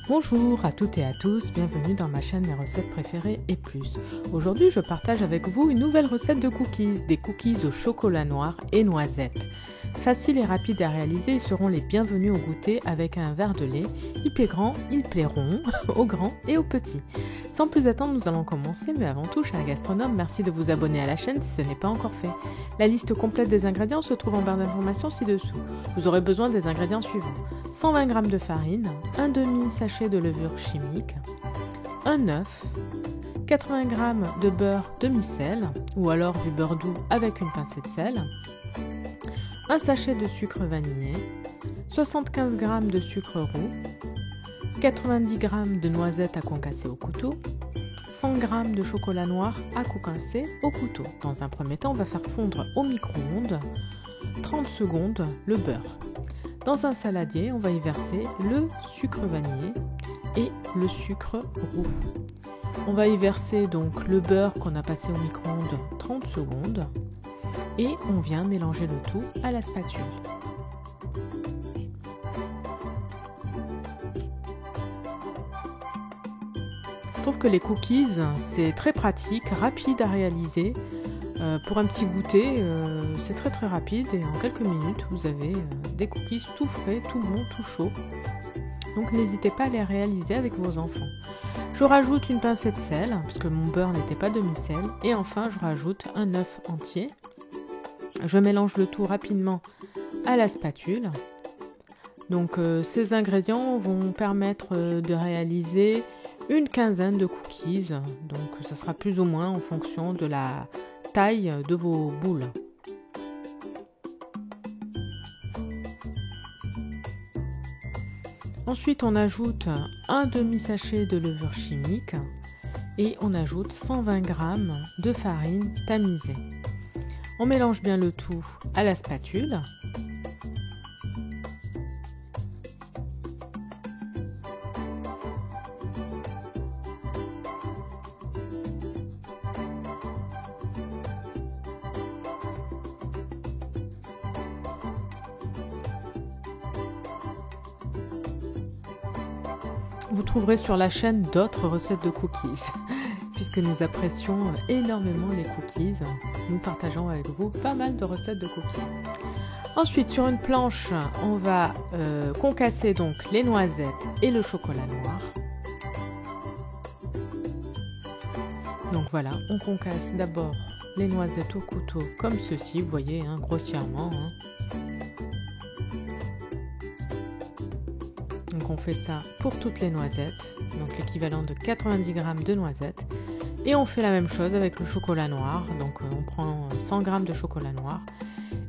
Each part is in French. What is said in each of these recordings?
Bonjour à toutes et à tous, bienvenue dans ma chaîne Mes recettes préférées et plus. Aujourd'hui je partage avec vous une nouvelle recette de cookies, des cookies au chocolat noir et noisettes. Faciles et rapides à réaliser, ils seront les bienvenus au goûter avec un verre de lait. Ils plairont, ils plairont aux grands et aux petits. Sans plus attendre, nous allons commencer, mais avant tout, cher gastronome, merci de vous abonner à la chaîne si ce n'est pas encore fait. La liste complète des ingrédients se trouve en barre d'informations ci-dessous. Vous aurez besoin des ingrédients suivants. 120 g de farine, un demi-sachet de levure chimique, un œuf, 80 g de beurre demi-sel ou alors du beurre doux avec une pincée de sel, un sachet de sucre vanillé, 75 g de sucre roux, 90 g de noisettes à concasser au couteau, 100 g de chocolat noir à concasser au couteau. Dans un premier temps, on va faire fondre au micro-ondes 30 secondes le beurre. Dans un saladier, on va y verser le sucre vanillé et le sucre roux. On va y verser donc le beurre qu'on a passé au micro-ondes 30 secondes et on vient mélanger le tout à la spatule. Je trouve que les cookies, c'est très pratique, rapide à réaliser. Pour un petit goûter, c'est très rapide et en quelques minutes vous avez des cookies tout frais, tout bons, tout chauds. Donc n'hésitez pas à les réaliser avec vos enfants. Je rajoute une pincée de sel parce que mon beurre n'était pas demi-sel et enfin je rajoute un œuf entier. Je mélange le tout rapidement à la spatule. Donc ces ingrédients vont permettre de réaliser une quinzaine de cookies. Donc ça sera plus ou moins en fonction de la taille de vos boules. Ensuite, on ajoute un demi-sachet de levure chimique et on ajoute 120 g de farine tamisée. On mélange bien le tout à la spatule. Vous trouverez sur la chaîne d'autres recettes de cookies, puisque nous apprécions énormément les cookies. Nous partageons avec vous pas mal de recettes de cookies. Ensuite, sur une planche, on va concasser donc les noisettes et le chocolat noir. Donc voilà, on concasse d'abord les noisettes au couteau comme ceci, vous voyez, grossièrement. Donc on fait ça pour toutes les noisettes, donc l'équivalent de 90 g de noisettes. Et on fait la même chose avec le chocolat noir, donc on prend 100 g de chocolat noir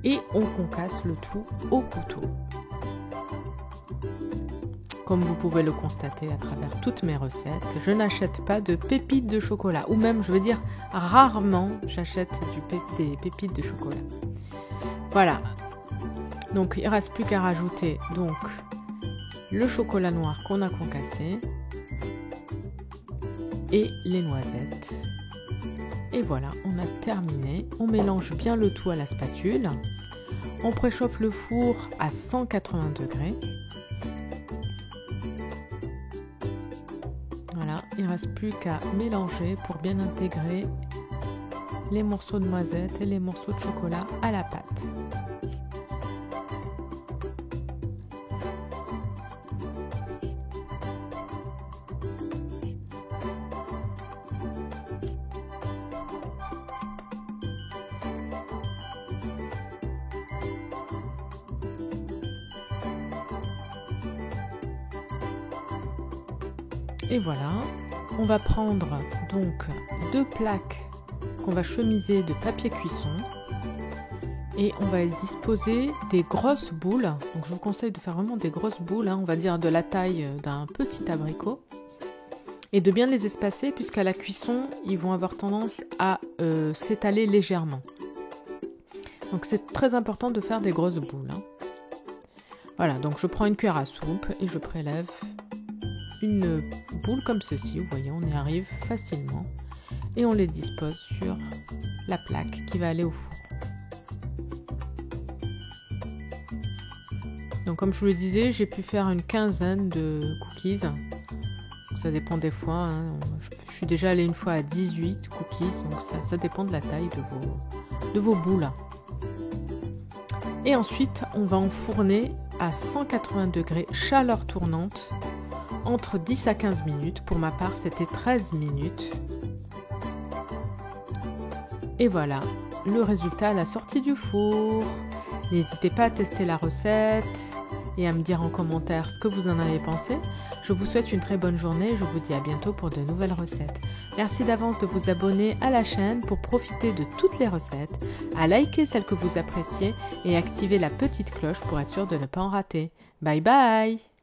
et on concasse le tout au couteau. Comme vous pouvez le constater à travers toutes mes recettes, je n'achète pas de pépites de chocolat, ou même je veux dire rarement j'achète des pépites de chocolat. Voilà, donc il ne reste plus qu'à rajouter donc le chocolat noir qu'on a concassé et les noisettes. Et voilà, on a terminé. On mélange bien le tout à la spatule. On préchauffe le four à 180 degrés. Voilà, il ne reste plus qu'à mélanger pour bien intégrer les morceaux de noisettes et les morceaux de chocolat à la pâte. Et voilà, on va prendre donc 2 plaques qu'on va chemiser de papier cuisson et on va y disposer des grosses boules. Donc je vous conseille de faire vraiment des grosses boules, on va dire de la taille d'un petit abricot, et de bien les espacer puisqu'à la cuisson ils vont avoir tendance à s'étaler légèrement. Donc c'est très important de faire des grosses boules. Voilà, donc je prends une cuillère à soupe et je prélève une boule comme ceci, vous voyez, on y arrive facilement et on les dispose sur la plaque qui va aller au four. Donc comme je vous le disais, j'ai pu faire une quinzaine de cookies. Ça dépend des fois, hein. Je suis déjà allée une fois à 18 cookies, donc ça dépend de la taille de vos boules. Et ensuite, on va enfourner à 180 degrés, chaleur tournante, entre 10 à 15 minutes. Pour ma part, c'était 13 minutes. Et voilà, le résultat à la sortie du four. N'hésitez pas à tester la recette et à me dire en commentaire ce que vous en avez pensé. Je vous souhaite une très bonne journée et je vous dis à bientôt pour de nouvelles recettes. Merci d'avance de vous abonner à la chaîne pour profiter de toutes les recettes, à liker celles que vous appréciez et activer la petite cloche pour être sûr de ne pas en rater. Bye bye!